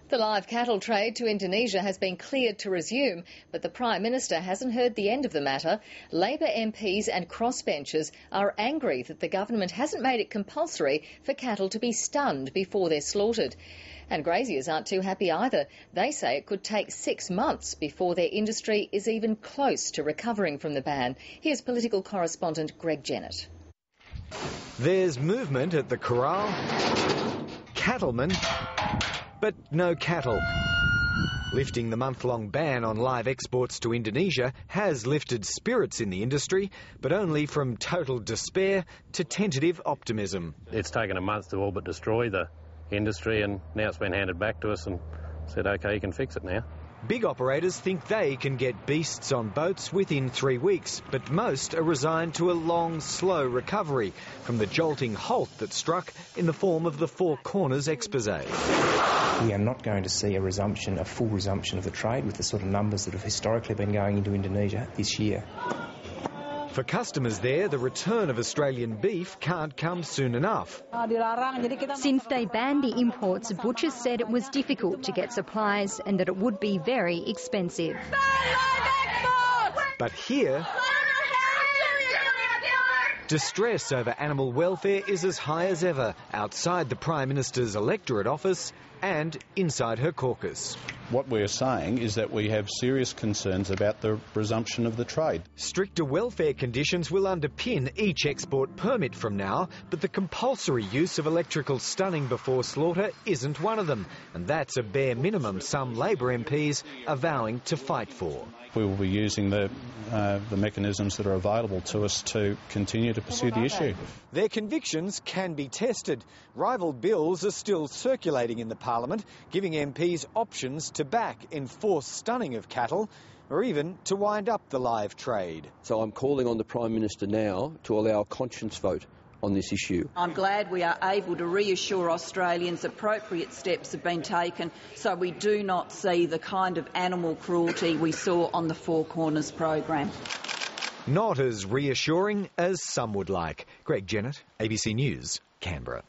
The live cattle trade to Indonesia has been cleared to resume, but the Prime Minister hasn't heard the end of the matter. Labor MPs and crossbenchers are angry that the government hasn't made it compulsory for cattle to be stunned before they're slaughtered. And graziers aren't too happy either. They say it could take 6 months before their industry is even close to recovering from the ban. Here's political correspondent Greg Jennett. There's movement at the corral. Cattlemen, but no cattle. Lifting the month-long ban on live exports to Indonesia has lifted spirits in the industry, but only from total despair to tentative optimism. It's taken a month to all but destroy the industry, and now it's been handed back to us and said, OK, you can fix it now. Big operators think they can get beasts on boats within 3 weeks, but most are resigned to a long, slow recovery from the jolting halt that struck in the form of the Four Corners expose. We are not going to see a full resumption of the trade with the sort of numbers that have historically been going into Indonesia this year. For customers there, the return of Australian beef can't come soon enough. Since they banned the imports, butchers said it was difficult to get supplies and that it would be very expensive. But here, distress over animal welfare is as high as ever outside the Prime Minister's electorate office and inside her caucus. What we're saying is that we have serious concerns about the resumption of the trade. Stricter welfare conditions will underpin each export permit from now, but the compulsory use of electrical stunning before slaughter isn't one of them, and that's a bare minimum some Labor MPs are vowing to fight for. We will be using the mechanisms that are available to us to continue to pursue the issue. Their convictions can be tested. Rival bills are still circulating in the Parliament, giving MPs options to back enforced stunning of cattle or even to wind up the live trade. So I'm calling on the Prime Minister now to allow a conscience vote on this issue. I'm glad we are able to reassure Australians appropriate steps have been taken so we do not see the kind of animal cruelty we saw on the Four Corners program. Not as reassuring as some would like. Greg Jennett, ABC News, Canberra.